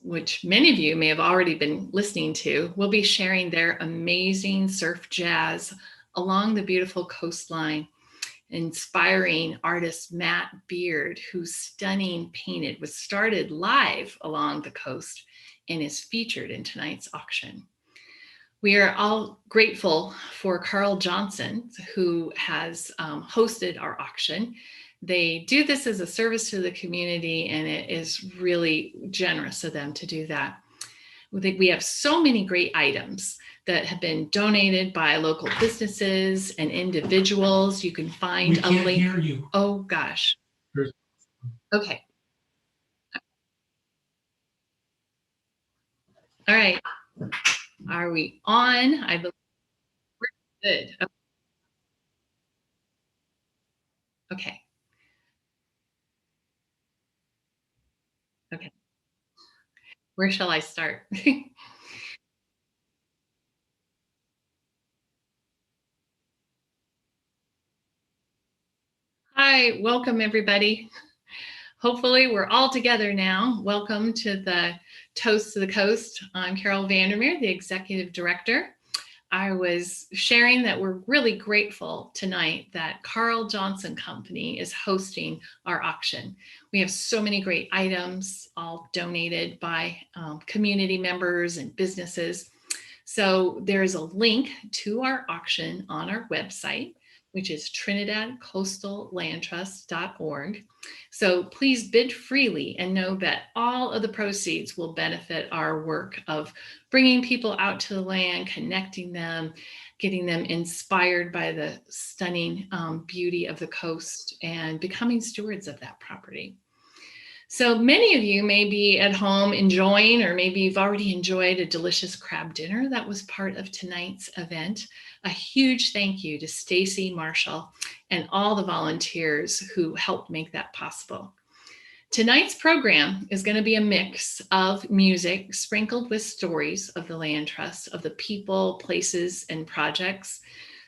which many of you may have already been listening to, will be sharing their amazing surf jazz along the beautiful coastline. Inspiring artist Matt Beard, whose stunning painted was started live along the coast and is featured in tonight's auction. We are all grateful for Carl Johnson, who has hosted our auction. They do this as a service to the community, and it is really generous of them to do that. We have so many great items that have been donated by local businesses and individuals. You can find a link. We can't hear you. Oh gosh. Okay. All right. Are we on? I believe we're good. Okay. Okay. Where shall I start? Hi, welcome everybody. Hopefully we're all together now. Welcome to the Toast to the Coast. I'm Carol Vandermeer, the Executive Director. I was sharing that we're really grateful tonight that Carl Johnson Company is hosting our auction. We have so many great items, all donated by community members and businesses. So there's a link to our auction on our website, which is trinidadcoastallandtrust.org. So please bid freely and know that all of the proceeds will benefit our work of bringing people out to the land, connecting them, getting them inspired by the stunning beauty of the coast, and becoming stewards of that property. So many of you may be at home enjoying, or maybe you've already enjoyed a delicious crab dinner that was part of tonight's event. A huge thank you to Stacy Marshall and all the volunteers who helped make that possible. Tonight's program is going to be a mix of music sprinkled with stories of the Land Trust, of the people, places, and projects.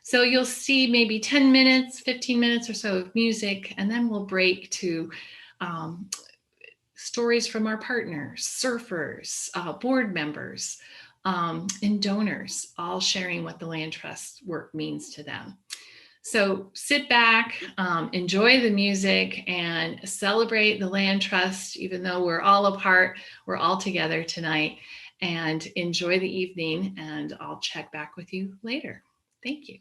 So you'll see maybe 10 minutes, 15 minutes or so of music, and then we'll break to stories from our partners, surfers, board members, and donors, all sharing what the Land Trust work means to them. So sit back, enjoy the music, and celebrate the Land Trust. Even though we're all apart, we're all together tonight, and enjoy the evening, and I'll check back with you later. Thank you.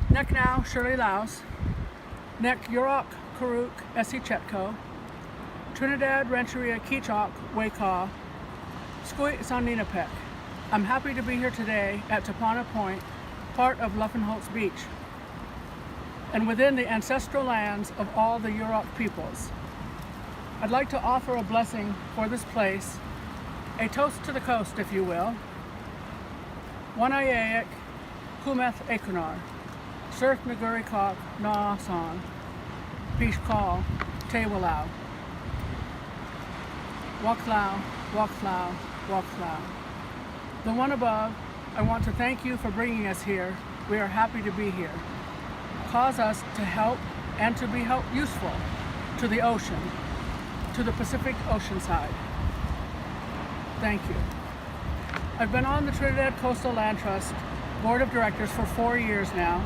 Nek now Shirley Laos, Nek Yurok Karuk Esi Chetko, Trinidad Rancheria Kichok Waykaw, Skoit Saninapek. I'm happy to be here today at Tapana Point, part of Luffenholtz Beach, and within the ancestral lands of all the Yurok peoples. I'd like to offer a blessing for this place, a toast to the coast, if you will. Wanayayak Kumeth Ekunar, Surf Naguri Kok Na San, Pish Call, Te Walau. Waklau, Waklau, Waklau. The one above, I want to thank you for bringing us here. We are happy to be here. Cause us to help and to be useful to the ocean, to the Pacific Ocean side. Thank you. I've been on the Trinidad Coastal Land Trust Board of Directors for 4 years now.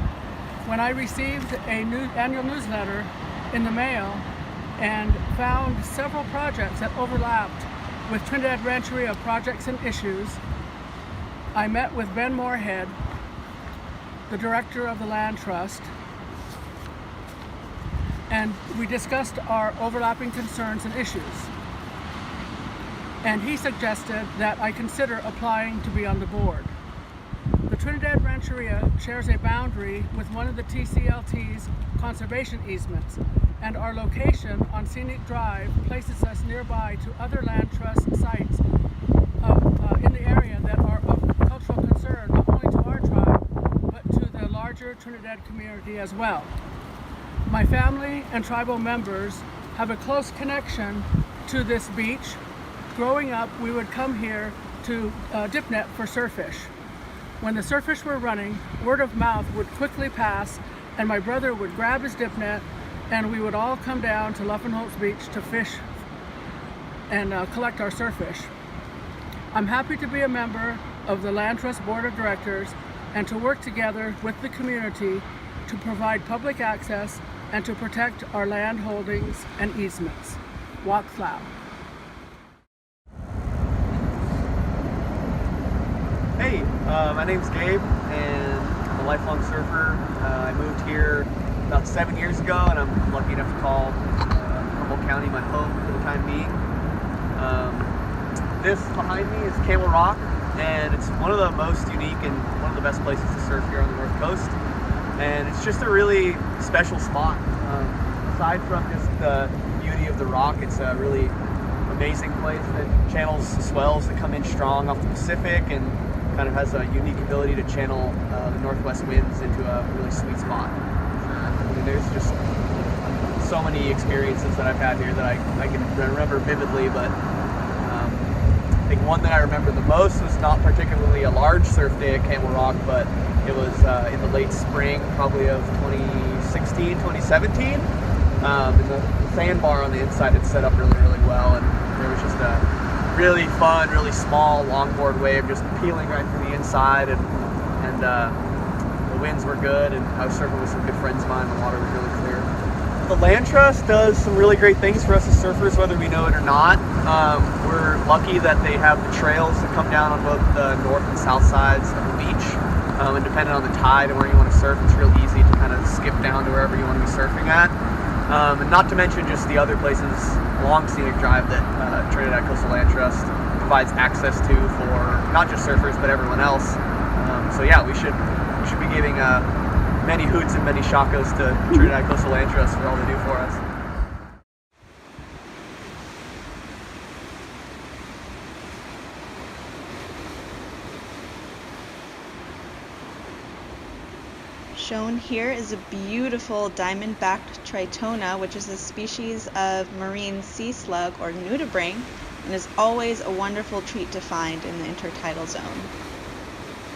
When I received a annual newsletter in the mail and found several projects that overlapped with Trinidad Rancheria projects and issues, I met with Ben Moorhead, the director of the Land Trust, and we discussed our overlapping concerns and issues. And he suggested that I consider applying to be on the board. The Trinidad Rancheria shares a boundary with one of the TCLT's conservation easements, and our location on Scenic Drive places us nearby to other land trust sites in the area that are of cultural concern, not only to our tribe, but to the larger Trinidad community as well. My family and tribal members have a close connection to this beach. Growing up, we would come here to dip net for surffish. When the surffish were running, word of mouth would quickly pass, and my brother would grab his dip net, and we would all come down to Luffenholtz Beach to fish and collect our surffish. I'm happy to be a member of the Land Trust Board of Directors and to work together with the community to provide public access and to protect our land holdings and easements. Wak Flau. Hey, my name's Gabe, and I'm a lifelong surfer. I moved here about 7 years ago, and I'm lucky enough to call Humboldt County my home for the time being. This behind me is Camel Rock, and it's one of the most unique and one of the best places to surf here on the North Coast. And it's just a really special spot. Aside from just the beauty of the rock, it's a really amazing place that channels swells that come in strong off the Pacific and kind of has a unique ability to channel the northwest winds into a really sweet spot. I mean, there's just so many experiences that I've had here that I can remember vividly, but I think one that I remember the most was not particularly a large surf day at Camel Rock, but it was in the late spring, probably of 2016, 2017. And the sandbar on the inside had set up really, really well, and there was just a really fun, really small longboard wave just peeling right through the inside, and the winds were good, and I was surfing with some good friends of mine. The water was really clear. The land trust does some really great things for us as surfers, whether we know it or not. We're lucky that they have the trails that come down on both the north and south sides of the beach. And depending on the tide and where you want to surf, it's real easy to kind of skip down to wherever you want to be surfing at. And not to mention just the other places along Scenic Drive that Trinidad Coastal Land Trust provides access to for not just surfers but everyone else. So yeah, we should be giving many hoots and many shakos to Trinidad Coastal Land Trust for all they do for us. Shown here is a beautiful diamond-backed tritona, which is a species of marine sea slug or nudibranch, and is always a wonderful treat to find in the intertidal zone.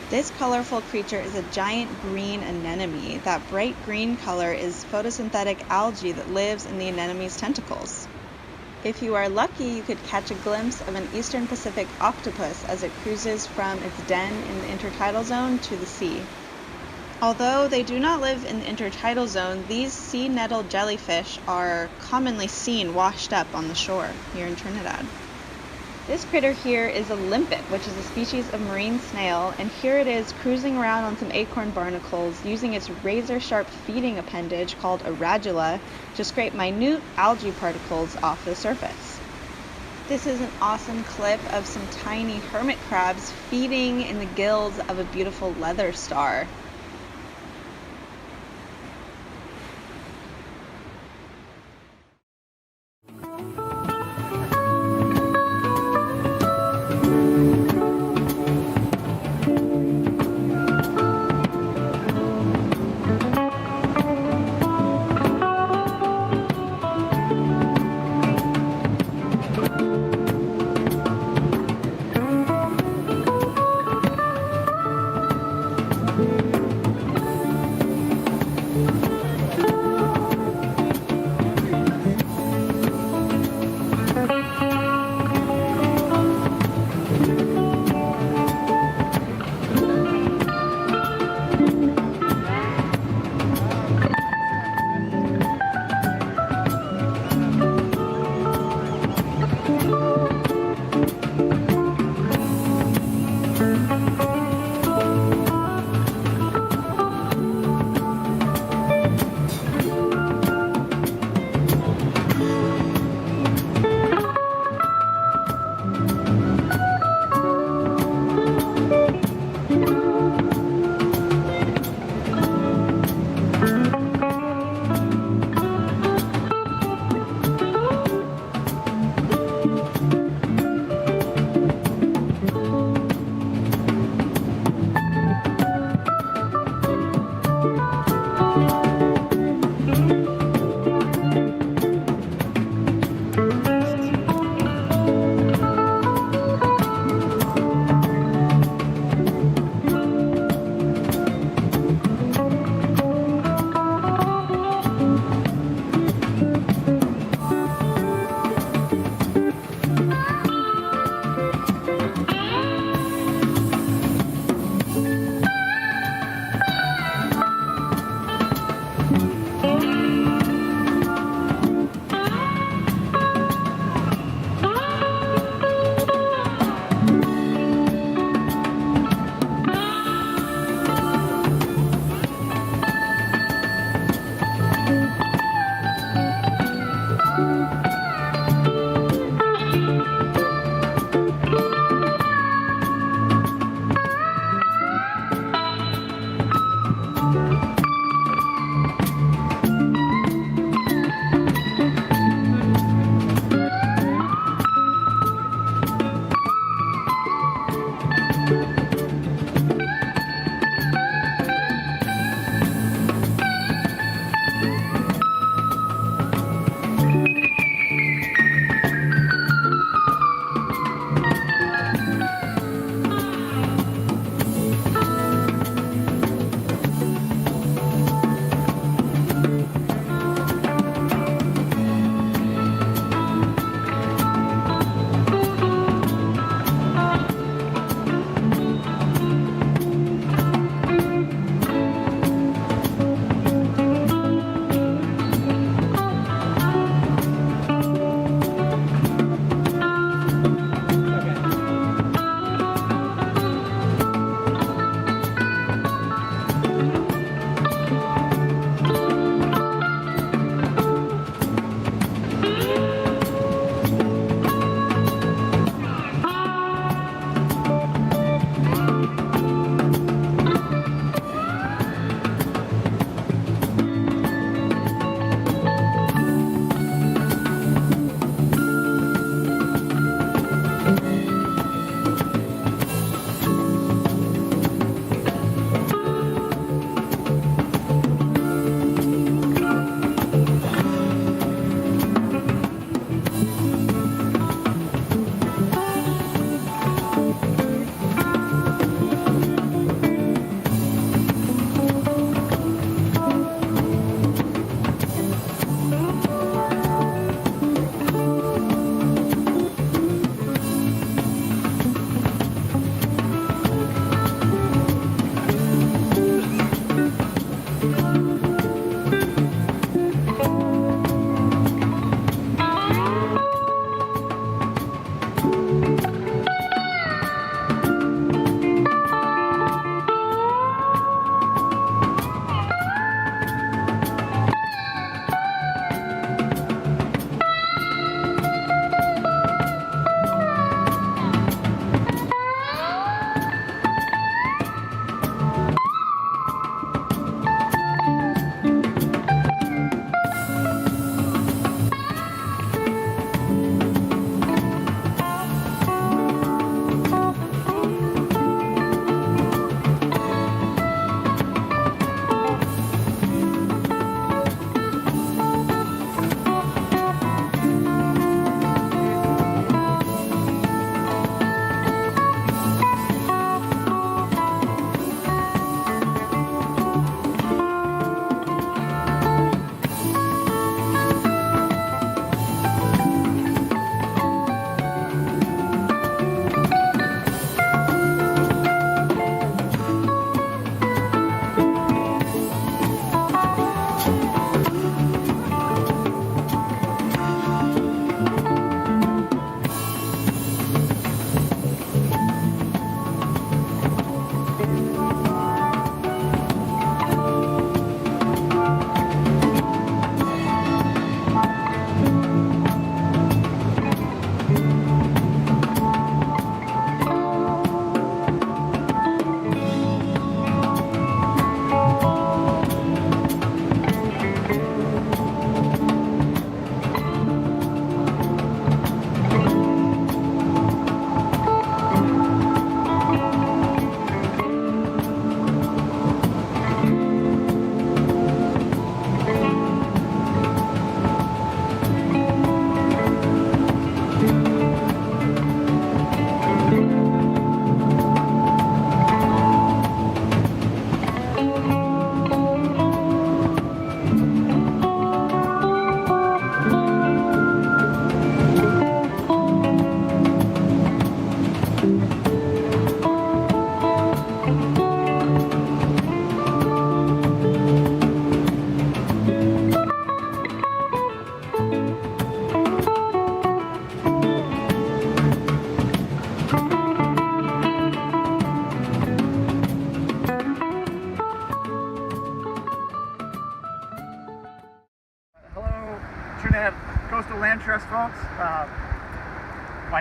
This colorful creature is a giant green anemone. That bright green color is photosynthetic algae that lives in the anemone's tentacles. If you are lucky, you could catch a glimpse of an eastern Pacific octopus as it cruises from its den in the intertidal zone to the sea. Although they do not live in the intertidal zone, these sea nettle jellyfish are commonly seen washed up on the shore here in Trinidad. This critter here is a limpet, which is a species of marine snail, and here it is cruising around on some acorn barnacles using its razor-sharp feeding appendage called a radula to scrape minute algae particles off the surface. This is an awesome clip of some tiny hermit crabs feeding in the gills of a beautiful leather star.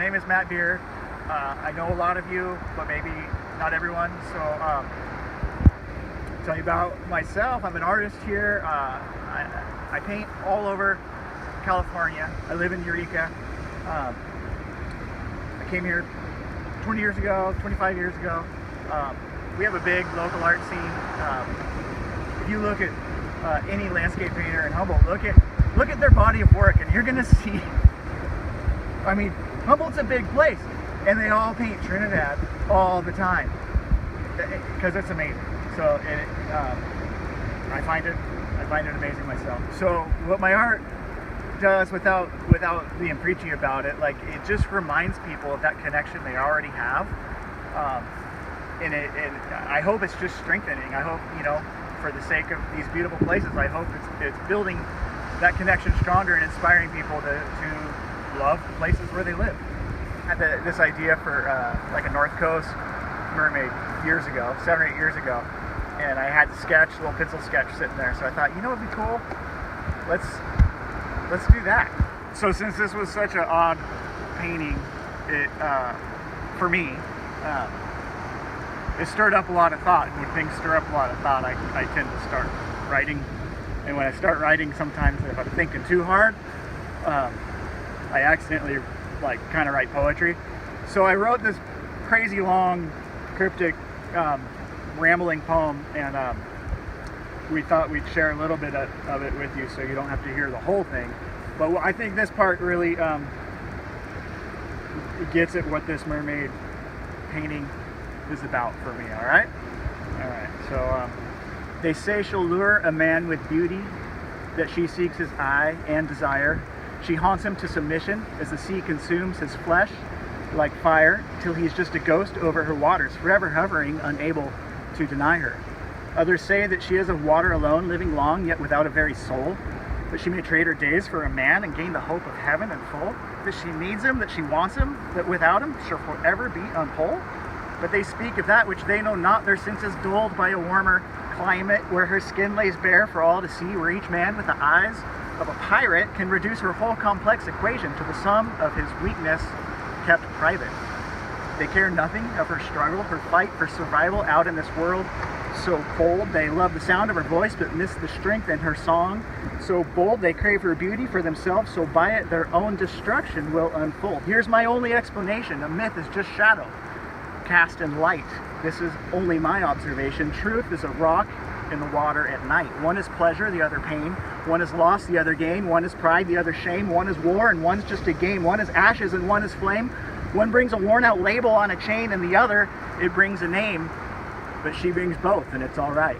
name is Matt Beer. I know a lot of you, but maybe not everyone. So, tell you about myself. I'm an artist here. I paint all over California. I live in Eureka. I came here 20 years ago, 25 years ago. We have a big local art scene. If you look at any landscape painter in Humboldt, look at their body of work, and you're gonna see. I mean, Humboldt's a big place, and they all paint Trinidad all the time because it's amazing. So I find it amazing myself. So what my art does, without being preachy about it, like, it just reminds people of that connection they already have, and I hope it's just strengthening. I hope, you know, for the sake of these beautiful places, I hope it's building that connection stronger and inspiring people to love the places where they live. I had this idea for like a North Coast mermaid years ago, 7 or 8 years ago, and I had the sketch, a little pencil sketch sitting there. So I thought, you know, it'd be cool. Let's do that. So since this was such an odd painting, for me, it stirred up a lot of thought. And when things stir up a lot of thought, I tend to start writing. And when I start writing, sometimes if I'm thinking too hard, I accidentally kind of write poetry. So I wrote this crazy long, cryptic, rambling poem, and we thought we'd share a little bit of it with you, so you don't have to hear the whole thing. But I think this part really gets at what this mermaid painting is about for me. All right. So they say she'll lure a man with beauty, that she seeks his eye and desire. She haunts him to submission as the sea consumes his flesh like fire, till he's just a ghost over her waters, forever hovering, unable to deny her. Others say that she is of water alone, living long, yet without a very soul, that she may trade her days for a man and gain the hope of heaven in full, that she needs him, that she wants him, that without him she'll forever be unwhole. But they speak of that which they know not, their senses dulled by a warmer climate, where her skin lays bare for all to see, where each man with the eyes of a pirate can reduce her whole complex equation to the sum of his weakness kept private. They care nothing of her struggle, her fight for survival out in this world so cold. They love the sound of her voice but miss the strength in her song. So bold, they crave her beauty for themselves, so by it their own destruction will unfold. Here's my only explanation: a myth is just shadow cast in light. This is only my observation. Truth is a rock in the water at night. One is pleasure, the other pain. One is loss, the other gain. One is pride, the other shame. One is war, and one's just a game. One is ashes, and one is flame. One brings a worn out label on a chain, and the other, it brings a name. But she brings both, and it's all right.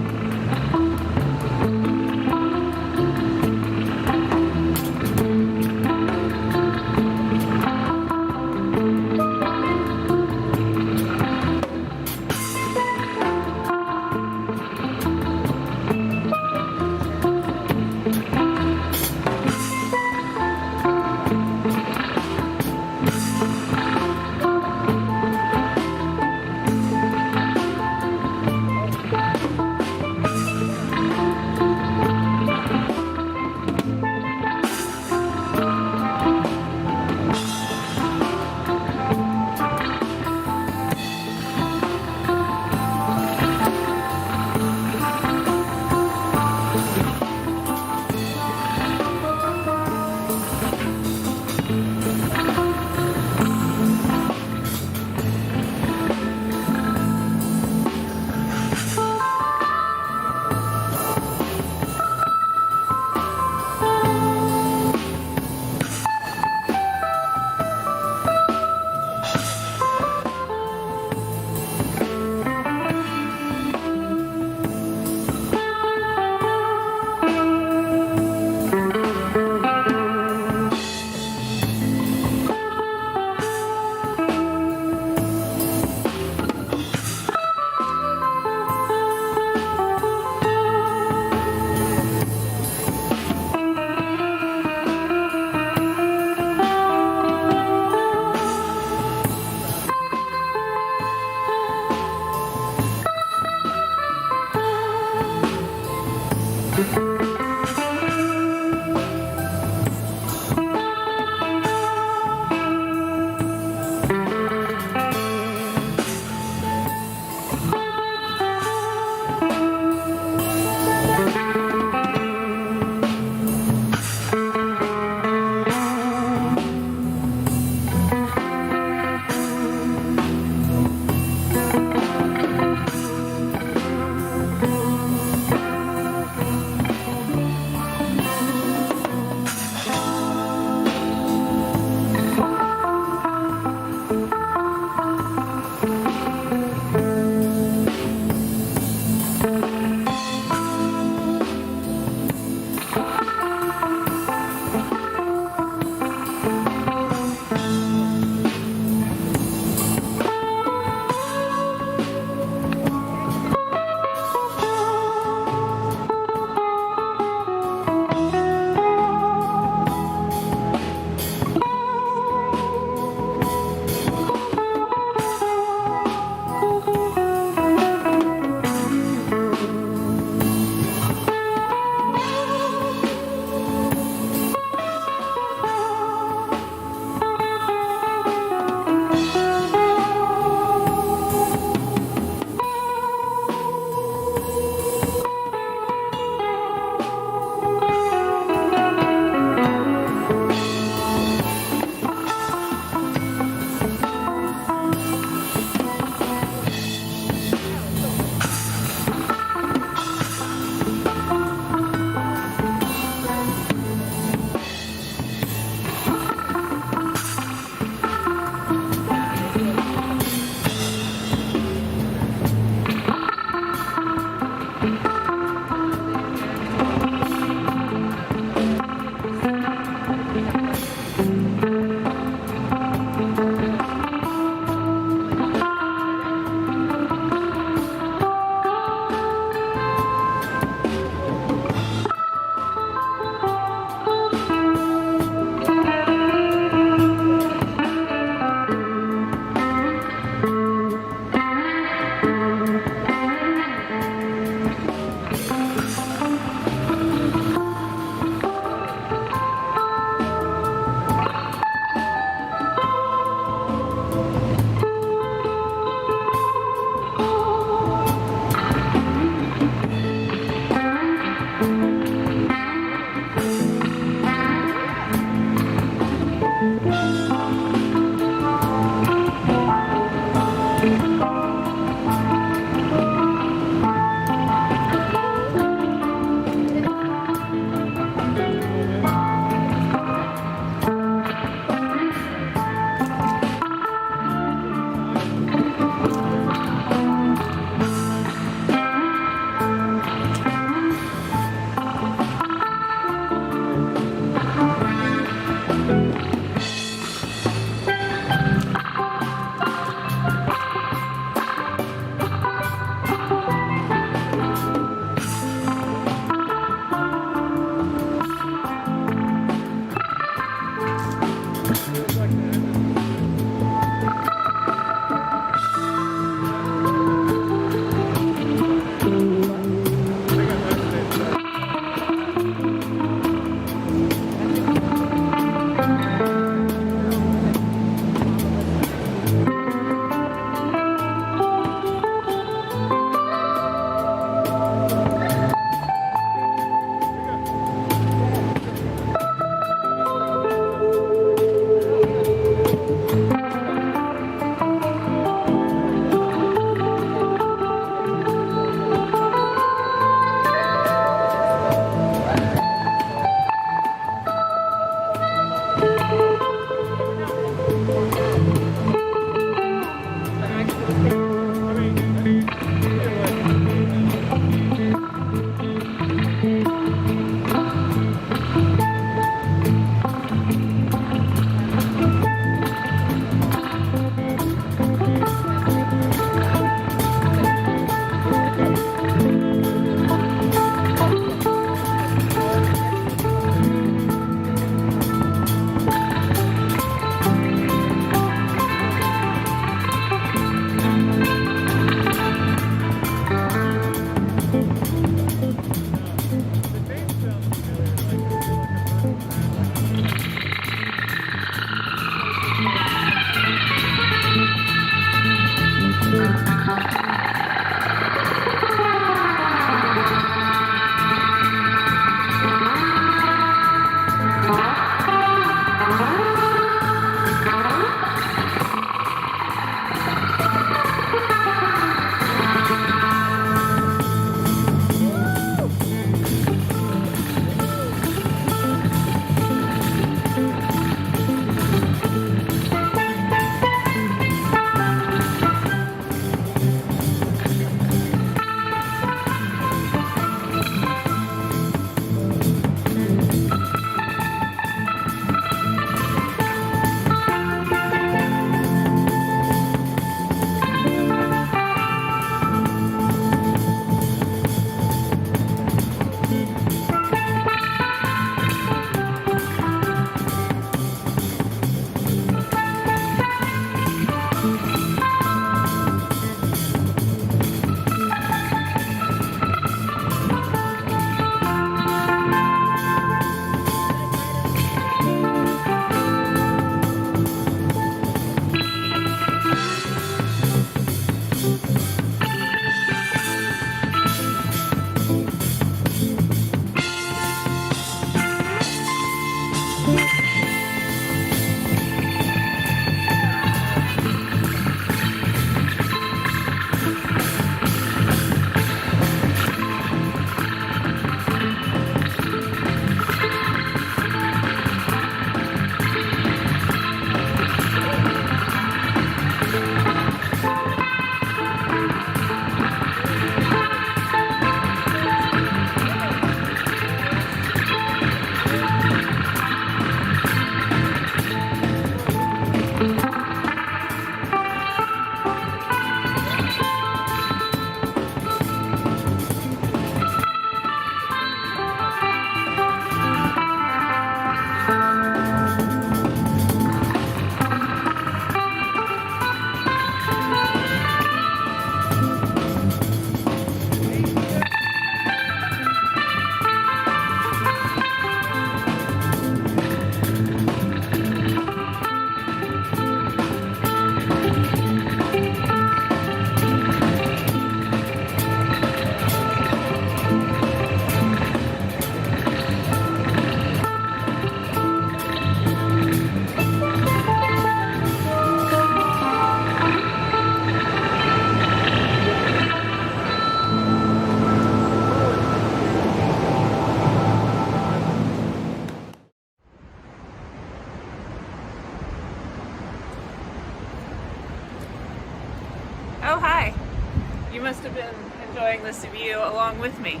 most of you along with me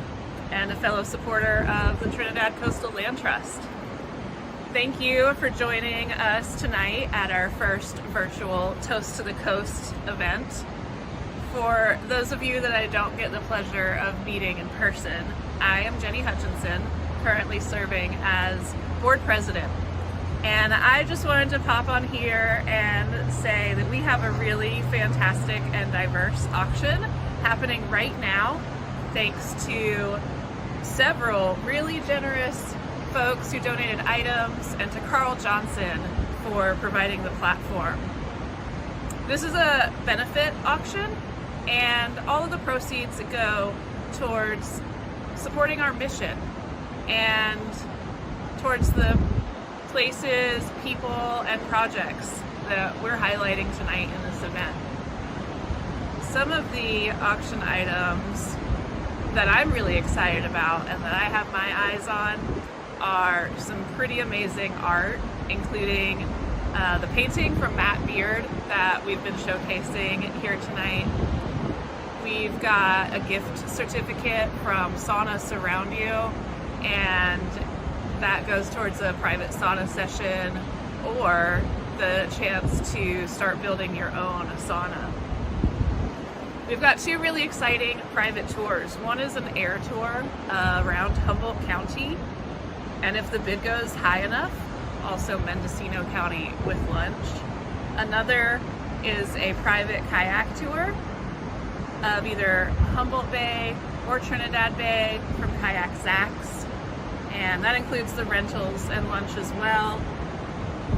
and a fellow supporter of the Trinidad Coastal Land Trust. Thank you for joining us tonight at our first virtual Toast to the Coast event. For those of you that I don't get the pleasure of meeting in person, I am Jenny Hutchinson, currently serving as board president. And I just wanted to pop on here and say that we have a really fantastic and diverse auction happening right now, thanks to several really generous folks who donated items, and to Carl Johnson for providing the platform. This is a benefit auction, and all of the proceeds go towards supporting our mission and towards the places, people, and projects that we're highlighting tonight in this event. Some of the auction items that I'm really excited about and that I have my eyes on are some pretty amazing art, including the painting from Matt Beard that we've been showcasing here tonight. We've got a gift certificate from Sauna Surround You, and that goes towards a private sauna session or the chance to start building your own sauna. We've got two really exciting private tours. One is an air tour around Humboldt County, and if the bid goes high enough, also Mendocino County with lunch. Another is a private kayak tour of either Humboldt Bay or Trinidad Bay from Kayak Zach's, and that includes the rentals and lunch as well.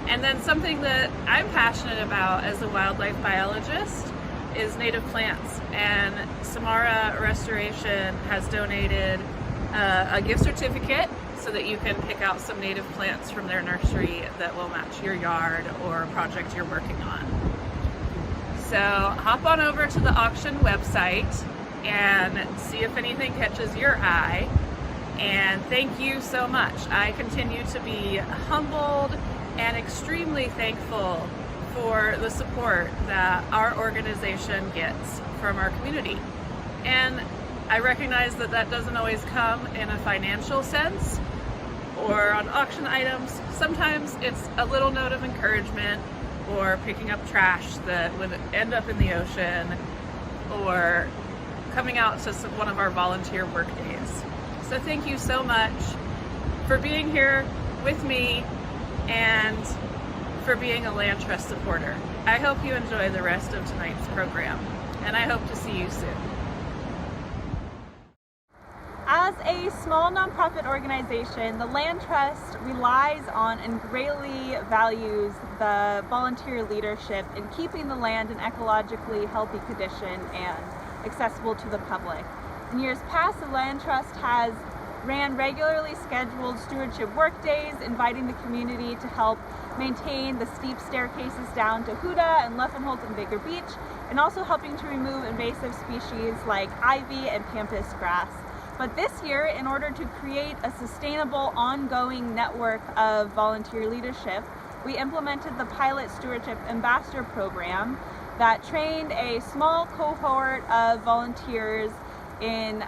And then something that I'm passionate about as a wildlife biologist is native plants, and Samara Restoration has donated a gift certificate so that you can pick out some native plants from their nursery that will match your yard or project you're working on. So hop on over to the auction website and see if anything catches your eye. And thank you so much. I continue to be humbled and extremely thankful for the support that our organization gets from our community. And I recognize that that doesn't always come in a financial sense or on auction items. Sometimes it's a little note of encouragement, or picking up trash that would end up in the ocean, or coming out to one of our volunteer work days. So thank you so much for being here with me and for being a Land Trust supporter. I hope you enjoy the rest of tonight's program, and I hope to see you soon. As a small nonprofit organization, the Land Trust relies on and greatly values the volunteer leadership in keeping the land in ecologically healthy condition and accessible to the public. In years past, the Land Trust has ran regularly scheduled stewardship work days, inviting the community to help maintain the steep staircases down to Huda and Luffenholt and Baker Beach, and also helping to remove invasive species like ivy and pampas grass. But this year, in order to create a sustainable, ongoing network of volunteer leadership, we implemented the Pilot Stewardship Ambassador Program that trained a small cohort of volunteers in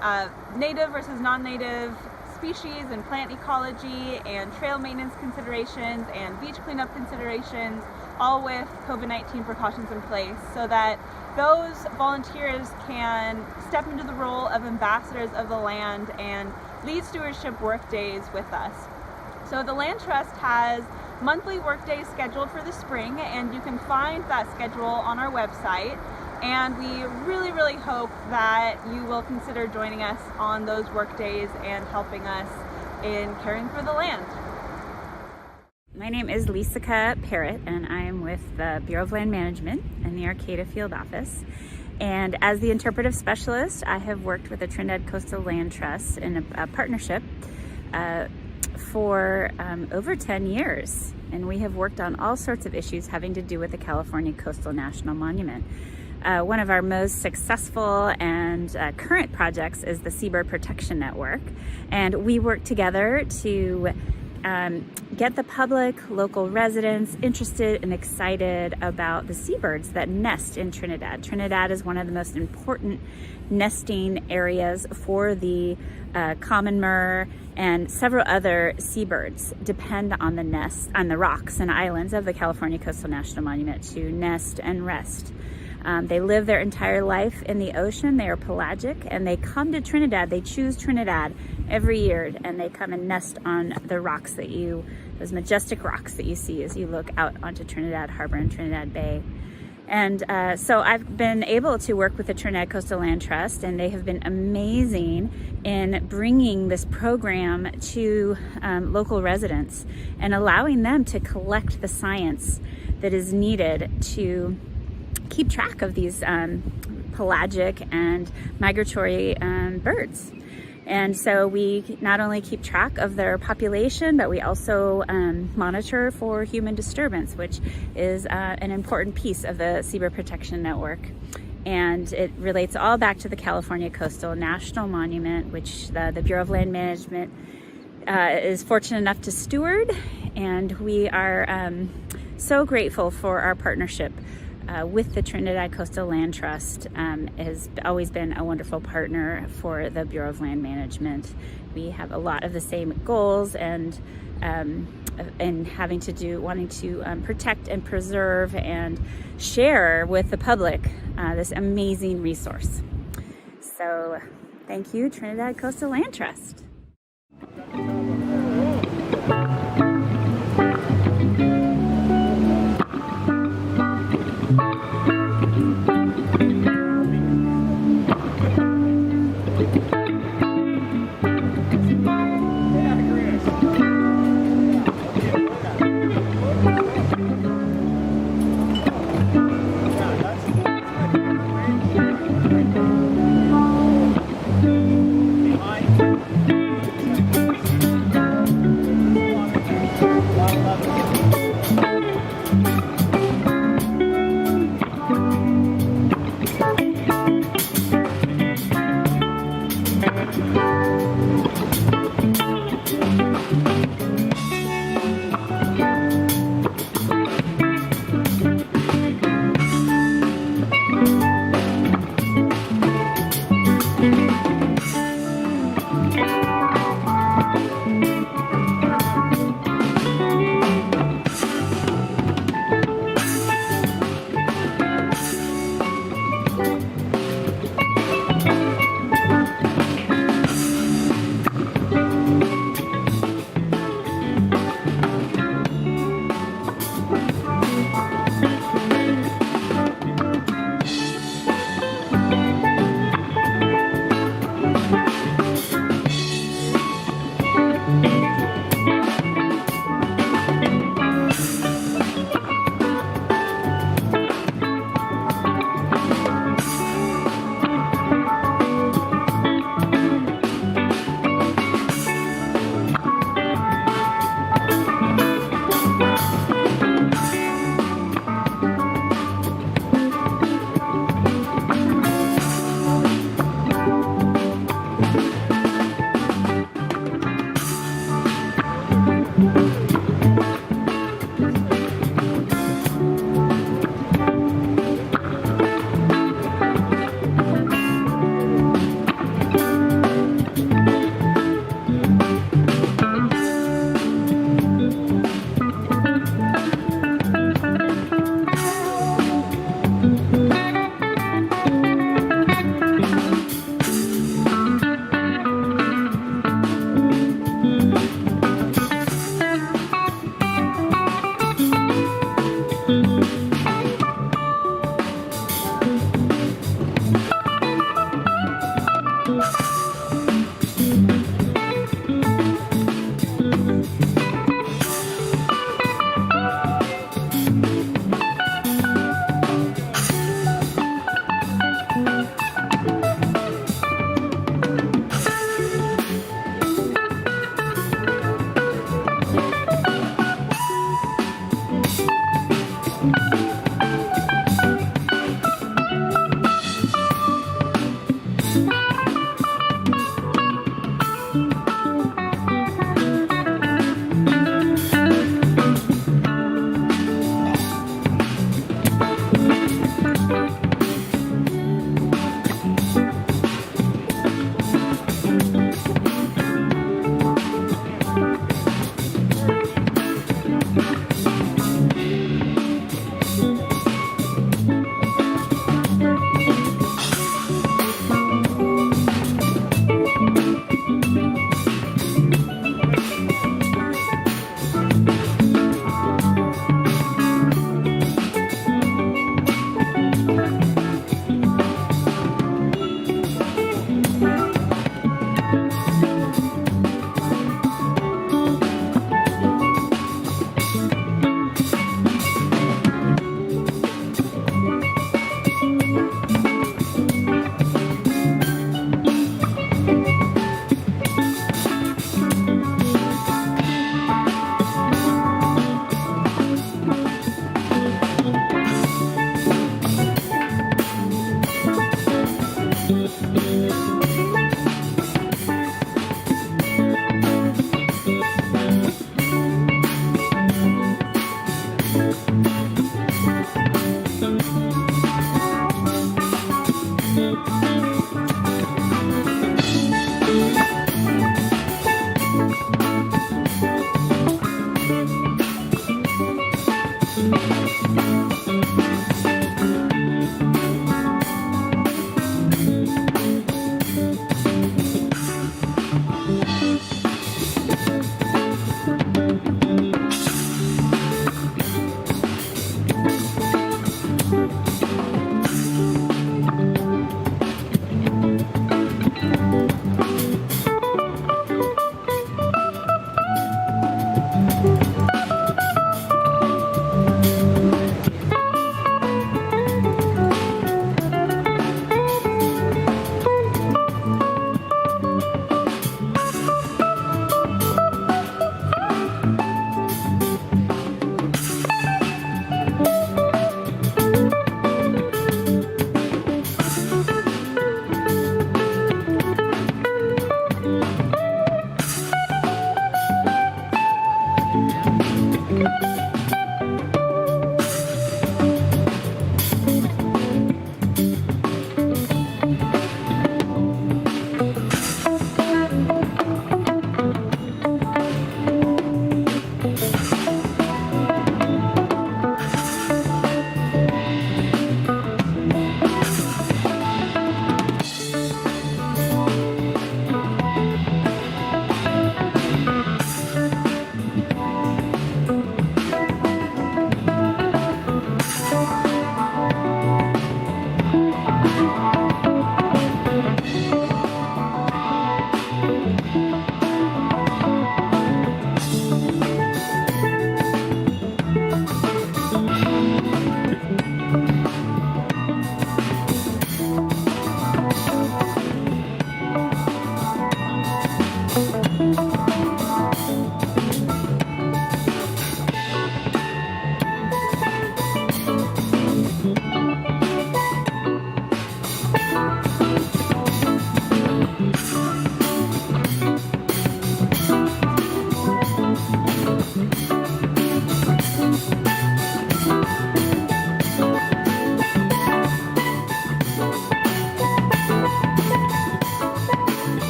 native versus non-native species and plant ecology and trail maintenance considerations and beach cleanup considerations, all with COVID-19 precautions in place, so that those volunteers can step into the role of ambassadors of the land and lead stewardship work days with us. So the Land Trust has monthly work days scheduled for the spring, and you can find that schedule on our website. And we really, really hope that you will consider joining us on those work days and helping us in caring for the land. My name is Lisa Parrott, and I am with the Bureau of Land Management in the Arcata Field Office. And as the interpretive specialist, I have worked with the Trinidad Coastal Land Trust in a partnership for over 10 years. And we have worked on all sorts of issues having to do with the California Coastal National Monument. One of our most successful and current projects is the Seabird Protection Network. And we work together to get the public, local residents interested and excited about the seabirds that nest in Trinidad. Trinidad is one of the most important nesting areas for the common murre, and several other seabirds depend on the rocks and islands of the California Coastal National Monument to nest and rest. They live their entire life in the ocean. They are pelagic, and they come to Trinidad. They choose Trinidad every year, and they come and nest on the rocks those majestic rocks that you see as you look out onto Trinidad Harbor and Trinidad Bay. And so I've been able to work with the Trinidad Coastal Land Trust, and they have been amazing in bringing this program to local residents and allowing them to collect the science that is needed to keep track of these pelagic and migratory birds. And so we not only keep track of their population, but we also monitor for human disturbance, which is an important piece of the Seabird Protection Network. And it relates all back to the California Coastal National Monument, which the Bureau of Land Management is fortunate enough to steward. And we are so grateful for our partnership with the Trinidad Coastal Land Trust. Has always been a wonderful partner for the Bureau of Land Management. We have a lot of the same goals and wanting to protect and preserve and share with the public this amazing resource. So thank you, Trinidad Coastal Land Trust. Behind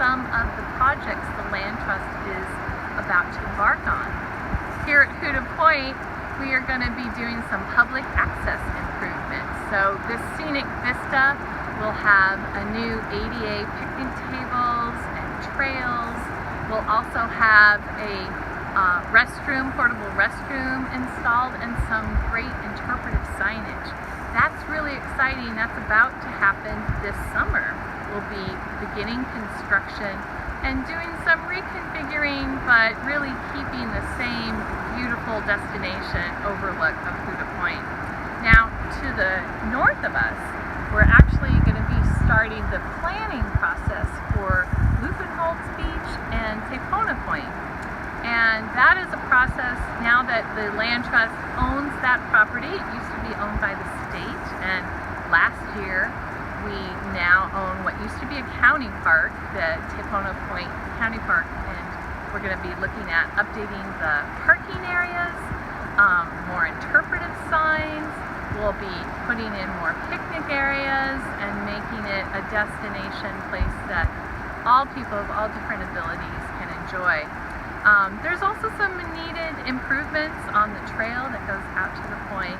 some of the projects the Land Trust is about to embark on. Here at Huda Point, we are going to be doing some public access improvements. So this scenic vista will have a new ADA picnic tables and trails. We'll also have a portable restroom installed, and some great interpretive signage. That's really exciting. That's about to happen this summer. We'll be beginning construction and doing some reconfiguring, but really keeping the same beautiful destination overlook of Huda Point. Now, to the north of us, we're actually going to be starting the planning process for Luffenholtz Beach and Tepona Point. And that is a process now that the Land Trust owns that property. It used to be owned by the state, and last year we now own what used to be a county park, the Tepona Point County Park, and we're going to be looking at updating the parking areas, more interpretive signs. We'll be putting in more picnic areas and making it a destination place that all people of all different abilities can enjoy. There's also some needed improvements on the trail that goes out to the point,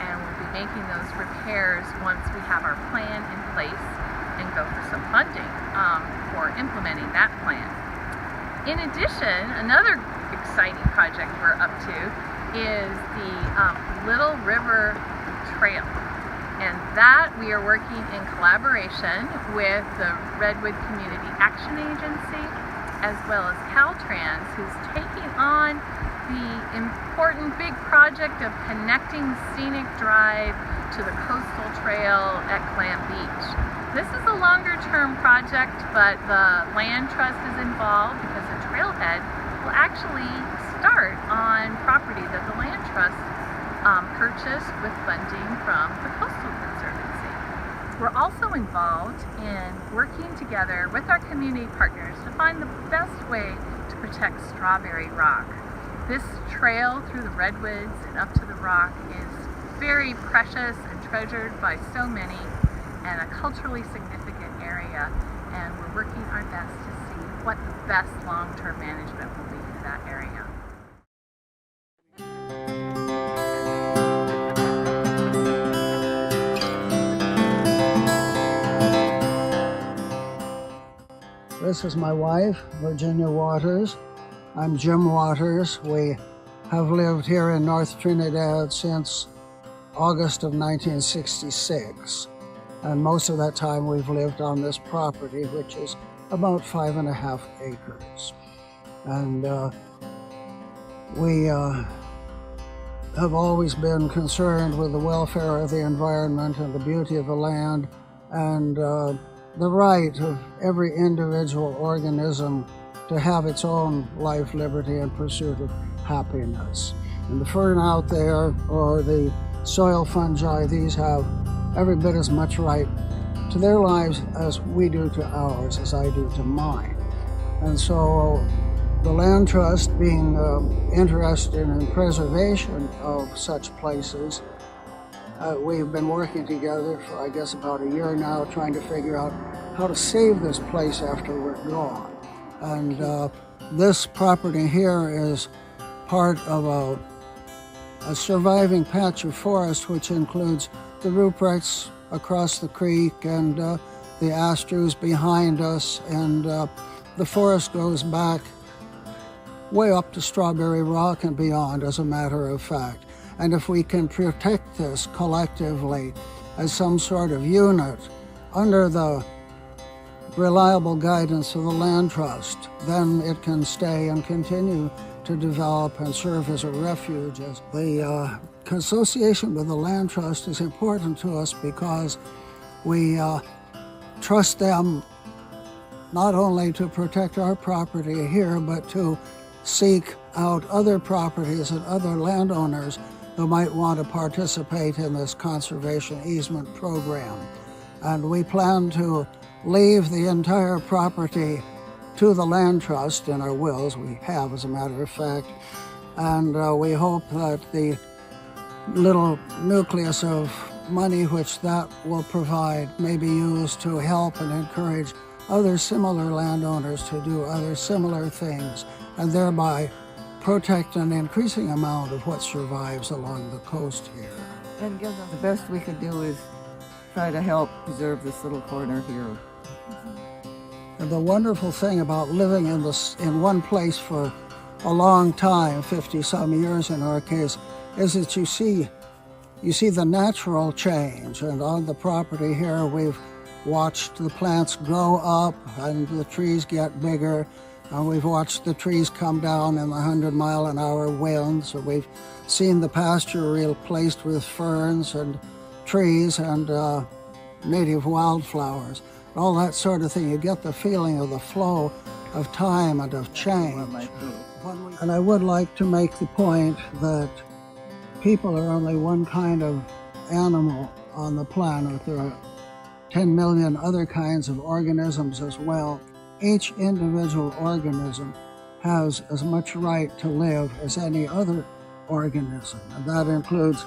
and we'll be making those repairs once we have our plan in place and go for some funding for implementing that plan. In addition, another exciting project we're up to is the Little River Trail. And that we are working in collaboration with the Redwood Community Action Agency, as well as Caltrans, who's taking on the important big project of connecting Scenic Drive to the coastal trail at Clam Beach. This is a longer term project, but the Land Trust is involved because the trailhead will actually start on property that the Land Trust purchased with funding from the Coastal Conservancy. We're also involved in working together with our community partners to find the best way to protect Strawberry Rock. This trail through the redwoods and up to the rock is very precious and treasured by so many, and a culturally significant area, and we're working our best to see what the best long-term management will be for that area. This is my wife, Virginia Waters. I'm Jim Waters. We have lived here in North Trinidad since August of 1966. And most of that time we've lived on this property, which is about 5.5 acres. And we have always been concerned with the welfare of the environment and the beauty of the land, and the right of every individual organism to have its own life, liberty, and pursuit of happiness. And the fern out there, or the soil fungi, these have every bit as much right to their lives as we do to ours, as I do to mine. And so the Land Trust, being interested in preservation of such places, we've been working together for, I guess, about a year now, trying to figure out how to save this place after we're gone. And this property here is part of a surviving patch of forest, which includes the Ruprechts across the creek and the Astrus behind us, and the forest goes back way up to Strawberry Rock and beyond, as a matter of fact. And if we can protect this collectively as some sort of unit under the reliable guidance of the Land Trust, then it can stay and continue to develop and serve as a refuge. As the association with the Land Trust is important to us because we trust them not only to protect our property here, but to seek out other properties and other landowners who might want to participate in this conservation easement program. And we plan to leave the entire property to the Land Trust in our wills. We have, as a matter of fact. And we hope that the little nucleus of money which that will provide may be used to help and encourage other similar landowners to do other similar things, and thereby protect an increasing amount of what survives along the coast here. And the best we could do is try to help preserve this little corner here. And the wonderful thing about living in one place for a long time, 50-some years in our case, is that you see the natural change. And on the property here, we've watched the plants grow up and the trees get bigger. And we've watched the trees come down in the 100-mile-an-hour winds. And we've seen the pasture replaced with ferns and trees and native wildflowers. All that sort of thing. You get the feeling of the flow of time and of change. And I would like to make the point that people are only one kind of animal on the planet. There are 10 million other kinds of organisms as well. Each individual organism has as much right to live as any other organism. And that includes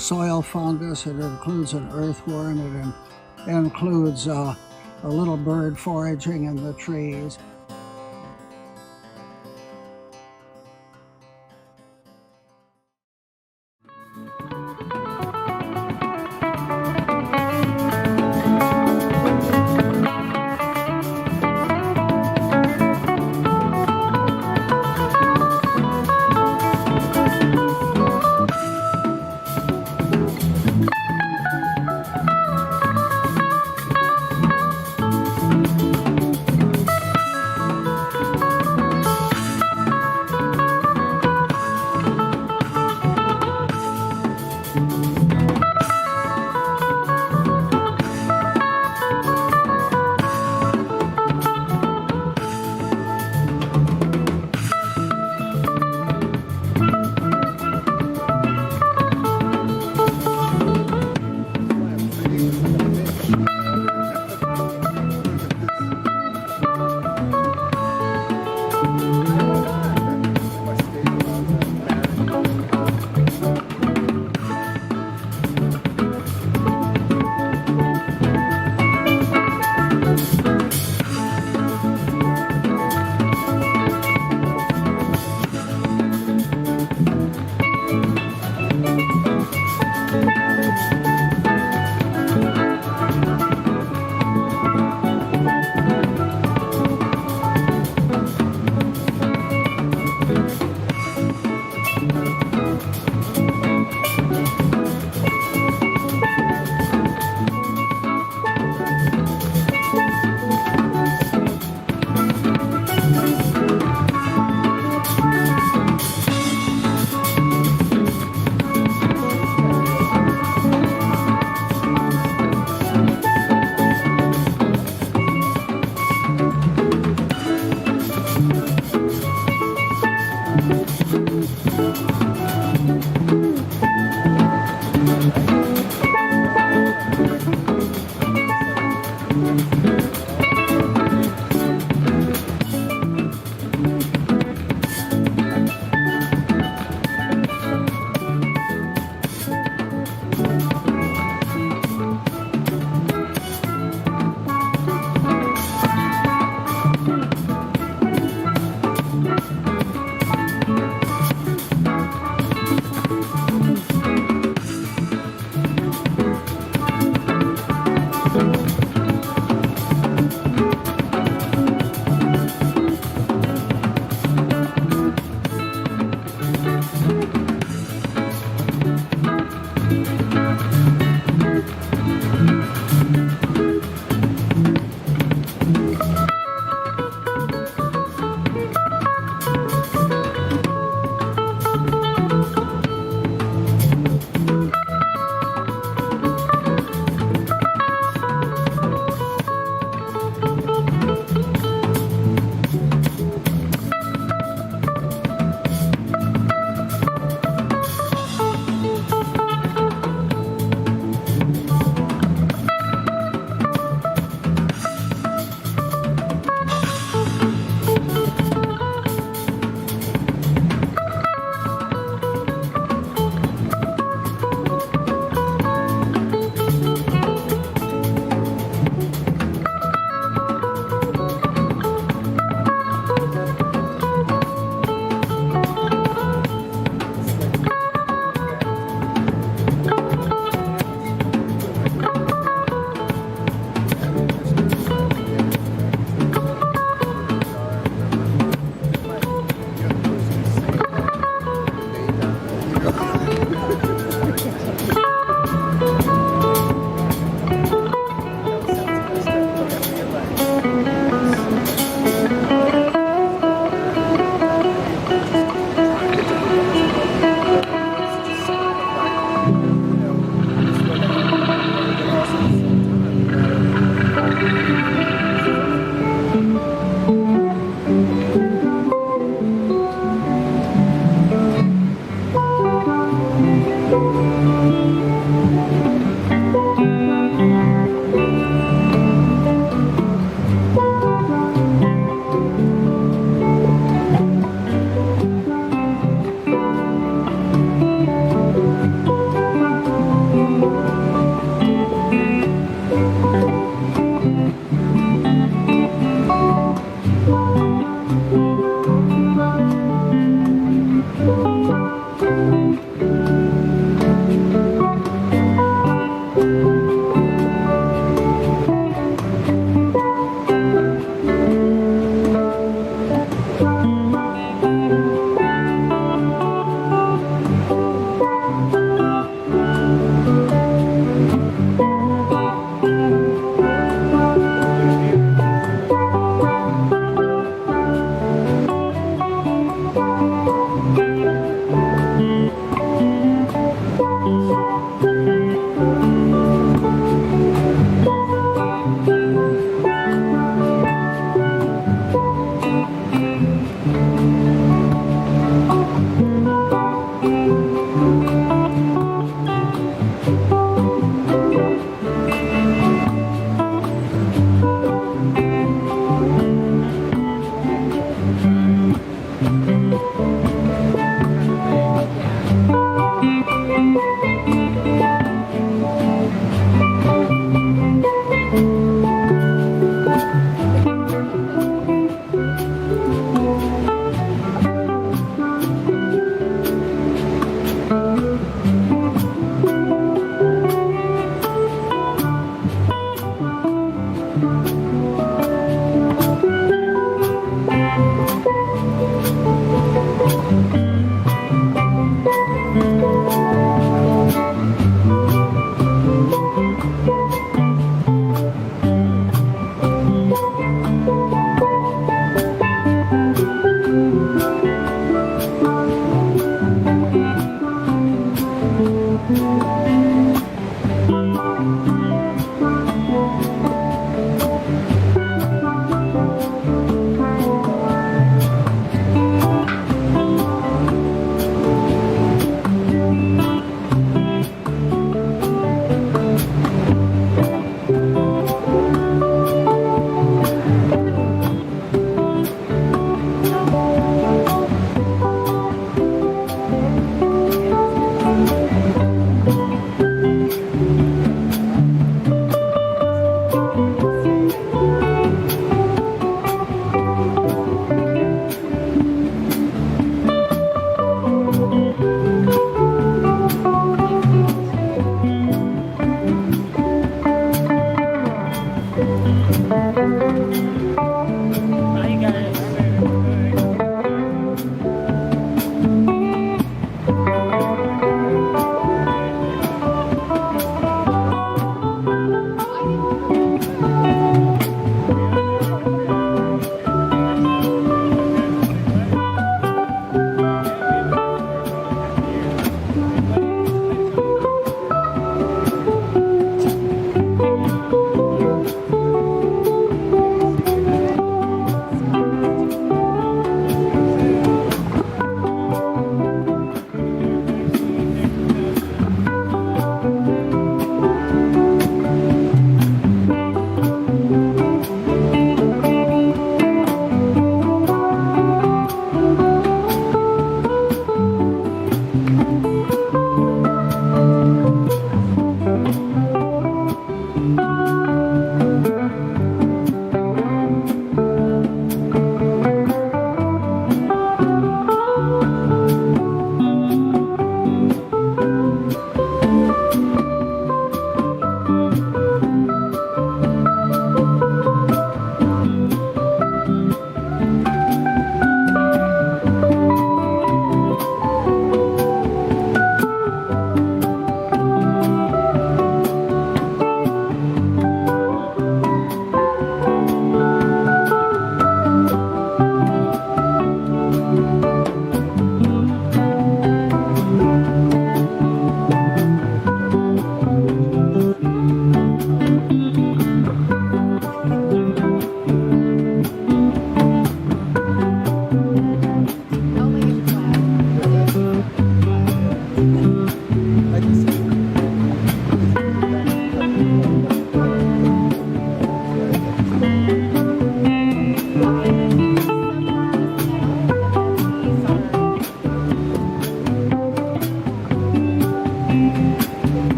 soil fungus, it includes an earthworm, it includes a little bird foraging in the trees.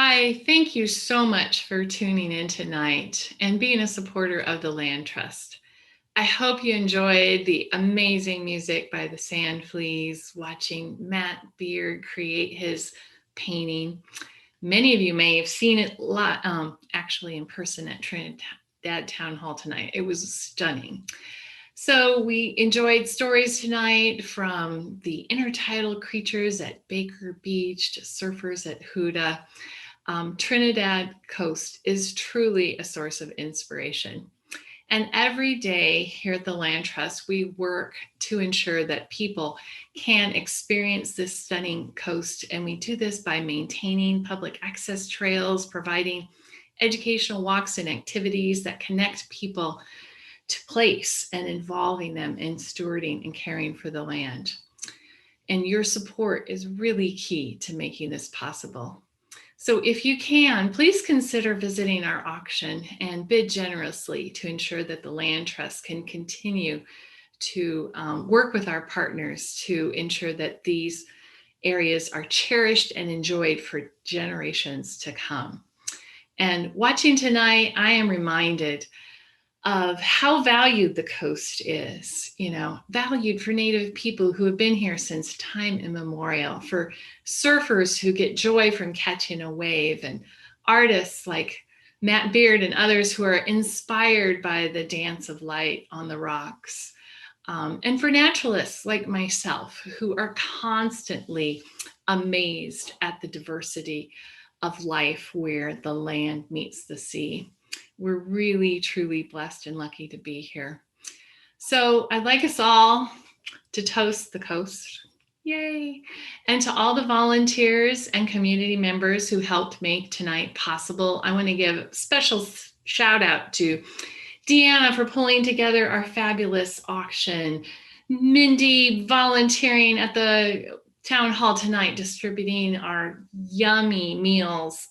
Hi, thank you so much for tuning in tonight and being a supporter of the Land Trust. I hope you enjoyed the amazing music by the Sand Fleas, watching Matt Beard create his painting. Many of you may have seen it actually in person at Trinidad Town Hall tonight. It was stunning. So we enjoyed stories tonight from the intertidal creatures at Baker Beach to surfers at Huda. Trinidad Coast is truly a source of inspiration. And every day here at the Land Trust, we work to ensure that people can experience this stunning coast. And we do this by maintaining public access trails, providing educational walks and activities that connect people to place and involving them in stewarding and caring for the land. And your support is really key to making this possible. So if you can, please consider visiting our auction and bid generously to ensure that the Land Trust can continue to work with our partners to ensure that these areas are cherished and enjoyed for generations to come. And watching tonight, I am reminded of how valued the coast is, valued for Native people who have been here since time immemorial, for surfers who get joy from catching a wave, and artists like Matt Beard and others who are inspired by the dance of light on the rocks. And for naturalists like myself, who are constantly amazed at the diversity of life where the land meets the sea. We're really, truly blessed and lucky to be here. So I'd like us all to toast the coast. Yay. And to all the volunteers and community members who helped make tonight possible, I want to give a special shout out to Deanna for pulling together our fabulous auction, Mindy volunteering at the town hall tonight, distributing our yummy meals,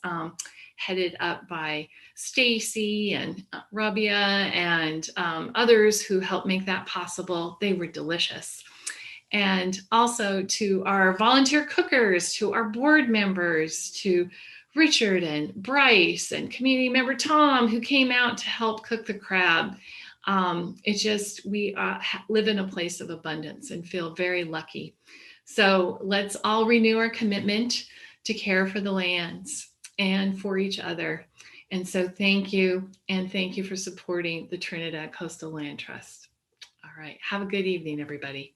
headed up by Stacy and Rabia and others who helped make that possible. They were delicious. And also to our volunteer cookers, to our board members, to Richard and Bryce and community member Tom, who came out to help cook the crab. We live in a place of abundance and feel very lucky. So let's all renew our commitment to care for the lands and for each other. And so thank you, and thank you for supporting the Trinidad Coastal Land Trust. All right, have a good evening, everybody.